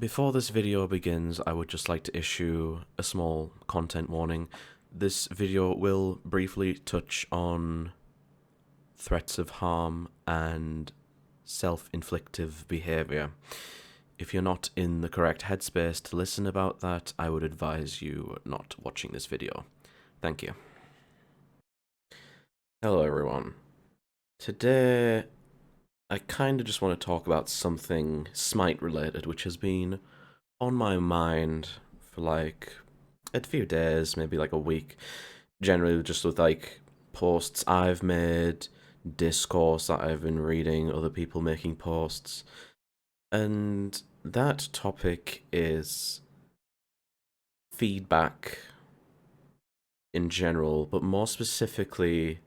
Before this video begins, I would just like to issue a small content warning. This video will briefly touch on threats of harm and self-inflictive behaviour. If you're not in the correct headspace to listen about that, I would advise you not watching this video. Thank you. Hello everyone. Today, I kind of just want to talk about something SMITE related, which has been on my mind for like a few days, maybe like a week. Generally, just with like posts I've made, discourse that I've been reading, other people making posts. And that topic is feedback in general, but more specifically,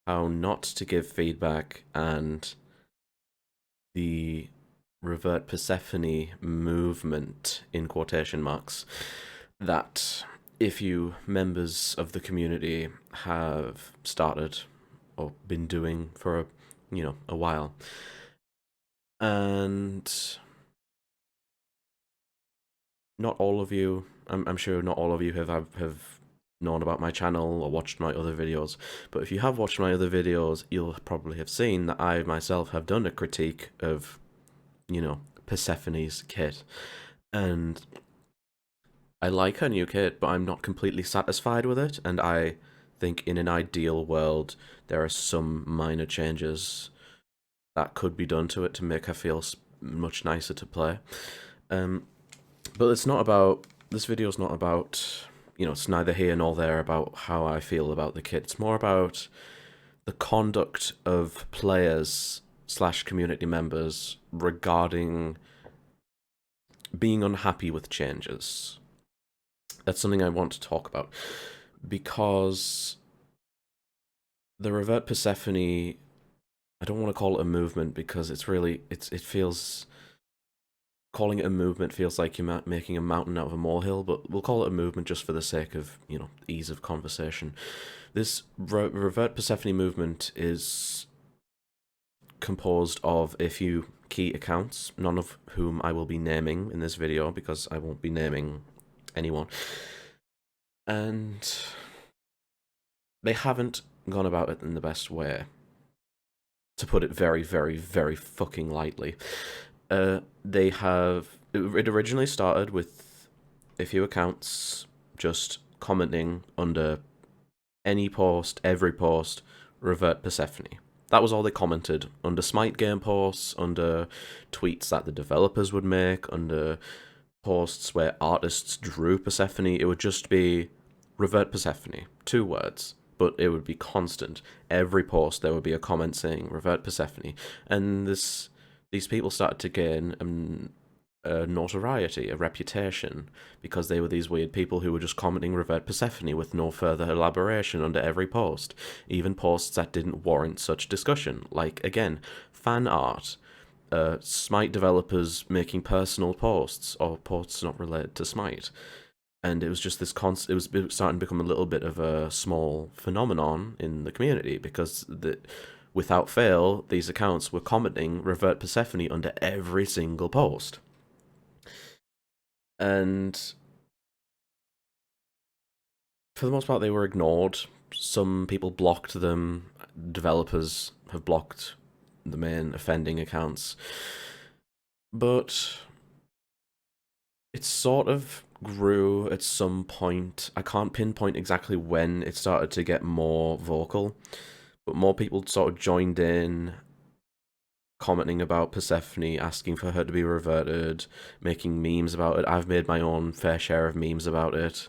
how not to give feedback and the revert Persephone movement, in quotation marks, that if you members of the community have started or been doing for a while. And not all of you, I'm sure not all of you have known about my channel or watched my other videos, but if you have watched my other videos, you'll probably have seen that I myself have done a critique of, Persephone's kit. And I like her new kit, but I'm not completely satisfied with it, and I think in an ideal world there are some minor changes that could be done to it to make her feel much nicer to play. But it's not about, this video's not about, it's neither here nor there about how I feel about the kit. It's more about the conduct of players / community members regarding being unhappy with changes. That's something I want to talk about, because the Revert Persephone, I don't want to call it a movement because it's really, it feels, calling it a movement feels like you're making a mountain out of a molehill, but we'll call it a movement just for the sake of, ease of conversation. This Revert Persephone movement is composed of a few key accounts, none of whom I will be naming in this video because I won't be naming anyone. And they haven't gone about it in the best way, to put it very, very, very fucking lightly. They have, it originally started with a few accounts just commenting under any post, every post, revert Persephone. That was all they commented under SMITE game posts, under tweets that the developers would make, under posts where artists drew Persephone. It would just be revert Persephone, 2 words, but it would be constant. Every post there would be a comment saying revert Persephone, and these people started to gain a notoriety, a reputation, because they were these weird people who were just commenting revert Persephone with no further elaboration under every post, even posts that didn't warrant such discussion, like, again, fan art, SMITE developers making personal posts, or posts not related to SMITE. And it was just this it was starting to become a little bit of a small phenomenon in the community, because without fail, these accounts were commenting revert Persephone under every single post. And for the most part, they were ignored. Some people blocked them. Developers have blocked the main offending accounts. But it sort of grew at some point. I can't pinpoint exactly when it started to get more vocal, but more people sort of joined in, commenting about Persephone, asking for her to be reverted, making memes about it. I've made my own fair share of memes about it.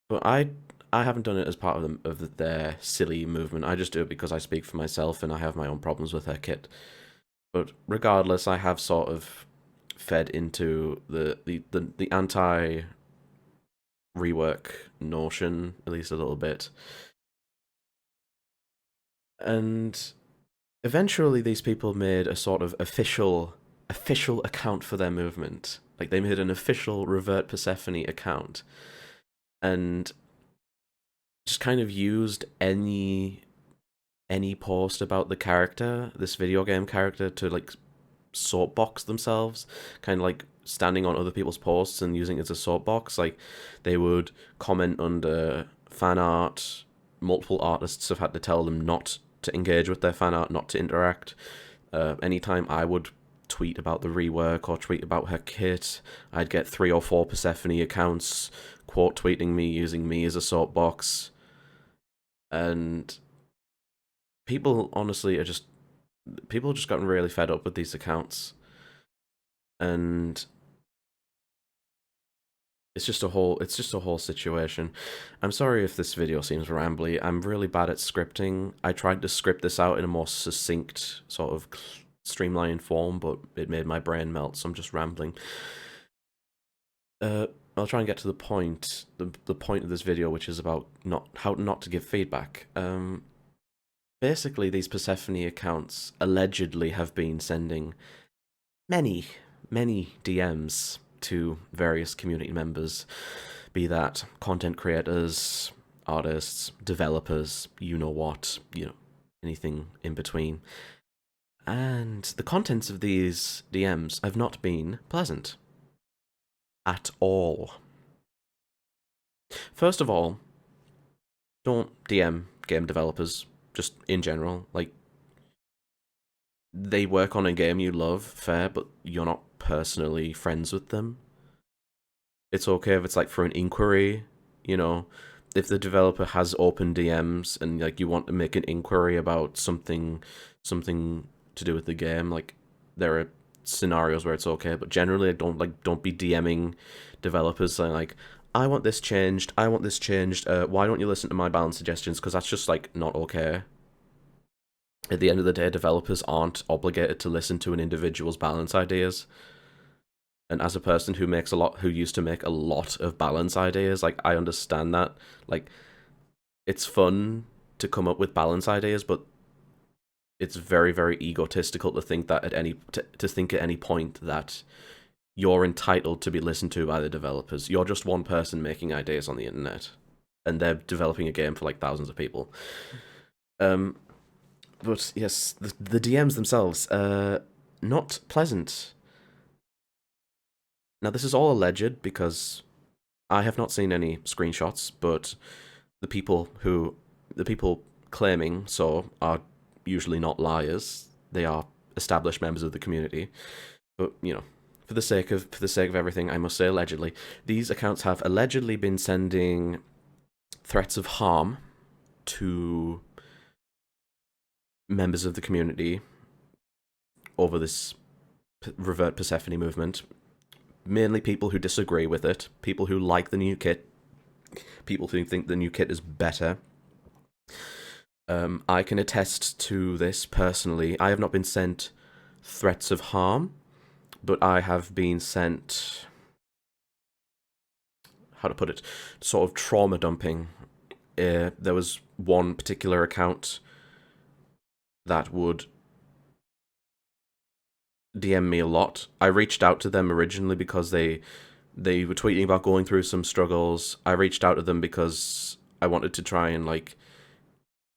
But I haven't done it as part of their silly movement. I just do it because I speak for myself and I have my own problems with her kit. But regardless, I have sort of fed into the anti rework notion, at least a little bit. And eventually these people made a sort of official account for their movement. Like, they made an official revert Persephone account, and just kind of used any post about the character, this video game character, to like soapbox themselves, kind of like standing on other people's posts and using it as a soapbox. Like they would comment under fan art. Multiple artists have had to tell them not to engage with their fan art, not to interact. Anytime I would tweet about the rework or tweet about her kit, I'd get 3 or 4 Persephone accounts quote tweeting me using me as a soapbox. And people honestly are just people just gotten really fed up with these accounts, and it's just a whole situation. I'm sorry if this video seems rambly. I'm really bad at scripting. I tried to script this out in a more succinct sort of streamlined form, but it made my brain melt, so I'm just rambling. I'll try and get to the point. The point of this video, which is about how not to give feedback. Basically, these Persephone accounts allegedly have been sending many, many DMs to various community members, be that content creators, artists, developers, you know what, anything in between. And the contents of these DMs have not been pleasant. At all. First of all, don't DM game developers, just in general. Like, they work on a game you love, fair, but you're not personally friends with them. It's okay if it's like for an inquiry, if the developer has open DMs and like you want to make an inquiry about something to do with the game, like there are scenarios where it's okay, but generally don't be DMing developers saying like, I want this changed, why don't you listen to my balance suggestions, because that's just like not okay. At the end of the day, developers aren't obligated to listen to an individual's balance ideas. And as a person who used to make a lot of balance ideas, like I understand that. Like, it's fun to come up with balance ideas, but it's very, very egotistical to think that to think at any point that you're entitled to be listened to by the developers. You're just one person making ideas on the internet, and they're developing a game for like thousands of people. But yes, the DMs themselves, not pleasant. Now, this is all alleged because I have not seen any screenshots, but the people claiming so are usually not liars. They are established members of the community. But, for the sake of everything, I must say allegedly. These accounts have allegedly been sending threats of harm to members of the community over this Revert Persephone movement. Mainly people who disagree with it, people who like the new kit, people who think the new kit is better. I can attest to this personally. I have not been sent threats of harm, but I have been sent, how to put it, sort of trauma dumping. There was one particular account that would DM me a lot. I reached out to them originally because they were tweeting about going through some struggles. I reached out to them because I wanted to try and like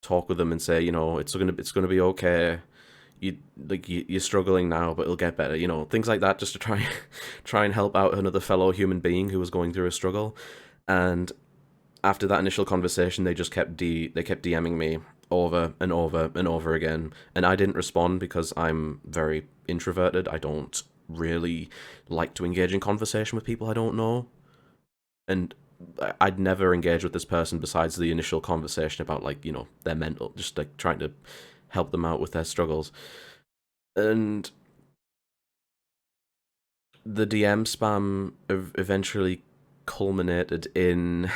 talk with them and say, it's gonna be okay. You're struggling now, but it'll get better. Things like that, just to try and help out another fellow human being who was going through a struggle. And after that initial conversation, they just kept DMing me over and over and over again, and I didn't respond because I'm very introverted. I don't really like to engage in conversation with people I don't know, and I'd never engage with this person besides the initial conversation about like their mental, just like trying to help them out with their struggles. And the DM spam eventually culminated in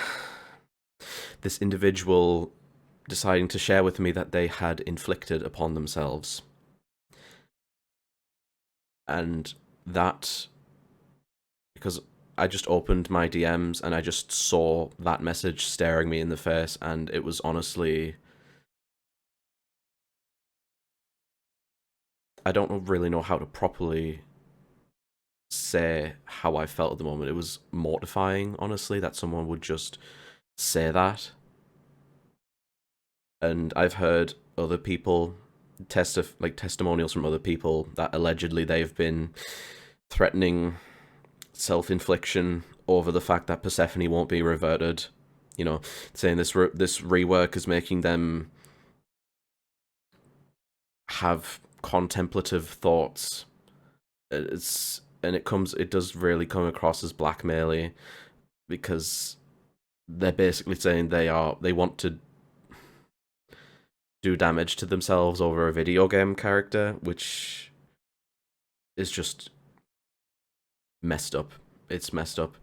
this individual deciding to share with me that they had inflicted upon themselves. And that, because I just opened my DMs and I just saw that message staring me in the face, and it was honestly, I don't really know how to properly say how I felt at the moment. It was mortifying, honestly, that someone would just say that. And I've heard other people testimonials from other people that allegedly they've been threatening self-infliction over the fact that Persephone won't be reverted. You know, saying this rework is making them have contemplative thoughts. It does really come across as blackmaily because they're basically saying they want to do damage to themselves over a video game character, which is just messed up. It's messed up.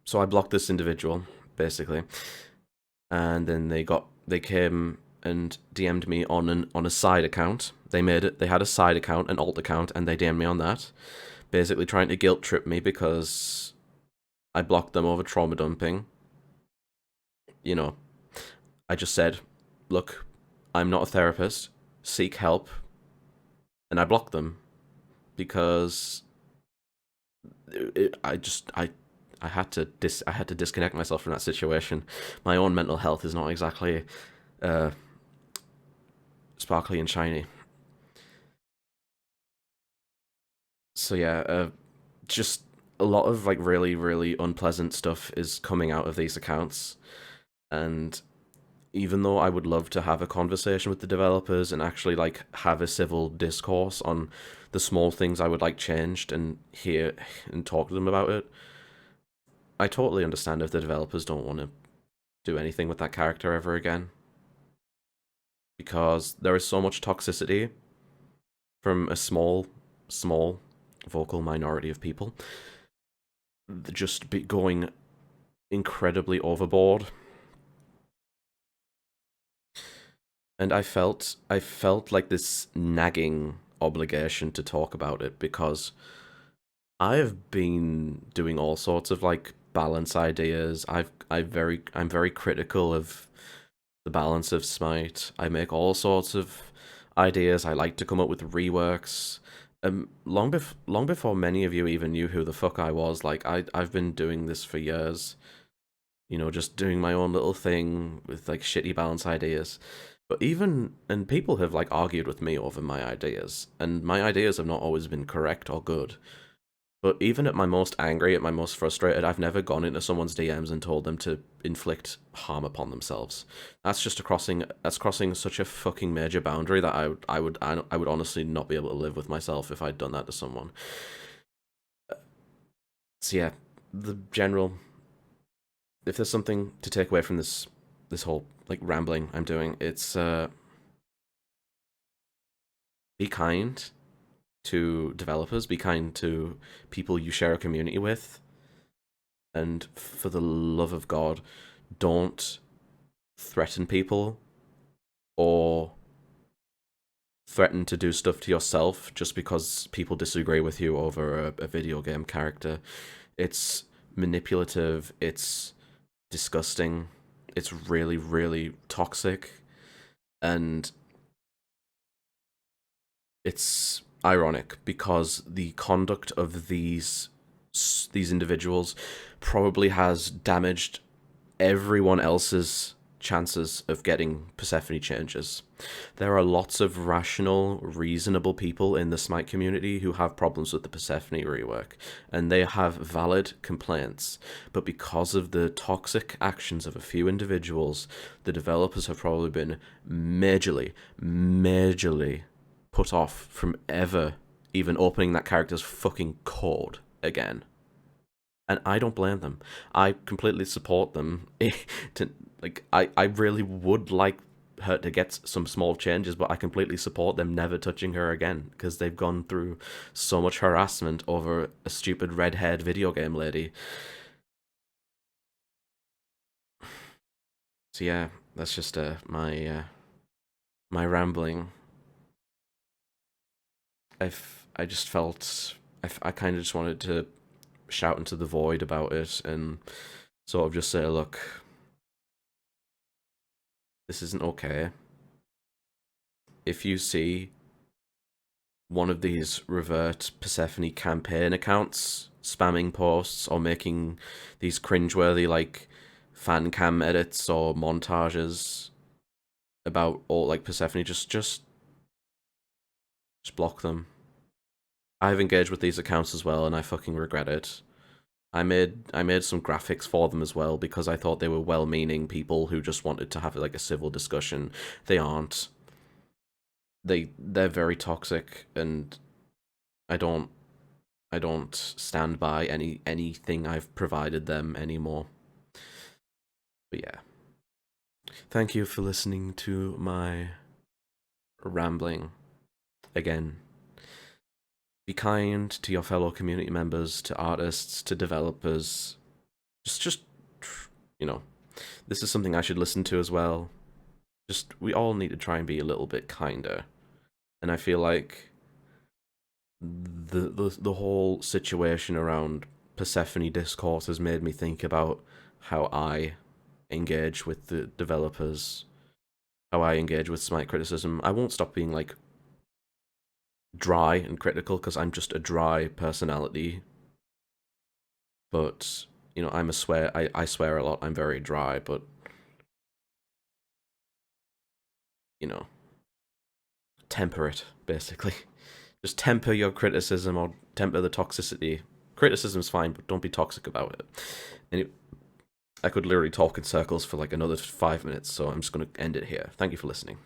So I blocked this individual basically, and then they came and DM'd me on a side account. They had a side account, an alt account, and they DM'd me on that, basically trying to guilt trip me because I blocked them over trauma dumping. You know, I just said, look, I'm not a therapist. Seek help. And I blocked them because I had to disconnect myself from that situation. My own mental health is not exactly sparkly and shiny. So yeah, just a lot of like really really unpleasant stuff is coming out of these accounts, and even though I would love to have a conversation with the developers and actually like have a civil discourse on the small things I would like changed and hear and talk to them about it, I totally understand if the developers don't want to do anything with that character ever again, because there is so much toxicity from a small vocal minority of people just going incredibly overboard. And I felt like this nagging obligation to talk about it because I have been doing all sorts of like balance ideas. I'm very critical of the balance of Smite. I make all sorts of ideas. I like to come up with reworks. Long before many of you even knew who the fuck I was, like I've been doing this for years. You know, just doing my own little thing with like shitty balance ideas. But people have like argued with me over my ideas, and my ideas have not always been correct or good. But even at my most angry, at my most frustrated, I've never gone into someone's DMs and told them to inflict harm upon themselves. That's crossing such a fucking major boundary that I would honestly not be able to live with myself if I'd done that to someone. So yeah, the general, if there's something to take away from this whole like rambling I'm doing, it's be kind to developers, be kind to people you share a community with, and for the love of God, don't threaten people or threaten to do stuff to yourself just because people disagree with you over a video game character. It's manipulative, it's disgusting, it's really, really toxic, and it's ironic because the conduct of these individuals probably has damaged everyone else's chances of getting Persephone changes. There are lots of rational, reasonable people in the Smite community who have problems with the Persephone rework, and they have valid complaints. But because of the toxic actions of a few individuals, the developers have probably been majorly put off from ever even opening that character's fucking code again. And I don't blame them. I completely support them. I really would like her to get some small changes, but I completely support them never touching her again because they've gone through so much harassment over a stupid red-haired video game lady. So yeah, that's just my rambling. I just felt I kind of just wanted to shout into the void about it and sort of just say, look, this isn't okay. If you see one of these revert Persephone campaign accounts spamming posts or making these cringeworthy like fan cam edits or montages about all like Persephone, just block them. I've engaged with these accounts as well, and I fucking regret it. I made some graphics for them as well because I thought they were well-meaning people who just wanted to have like a civil discussion. They aren't. They're very toxic, and I don't I don't stand by anything I've provided them anymore. But yeah, thank you for listening to my rambling again. Be kind to your fellow community members, to artists, to developers. Just you know, this is something I should listen to as well. Just we all need to try and be a little bit kinder. And I feel like the whole situation around Persephone discourse has made me think about how I engage with the developers, how I engage with SMITE criticism. I won't stop being like dry and critical because I'm just a dry personality. But I'm a swear. I swear a lot. I'm very dry, but you know, temper it basically. Just temper your criticism or temper the toxicity. Criticism's fine, but don't be toxic about it. And I could literally talk in circles for like another 5 minutes, so I'm just going to end it here. Thank you for listening.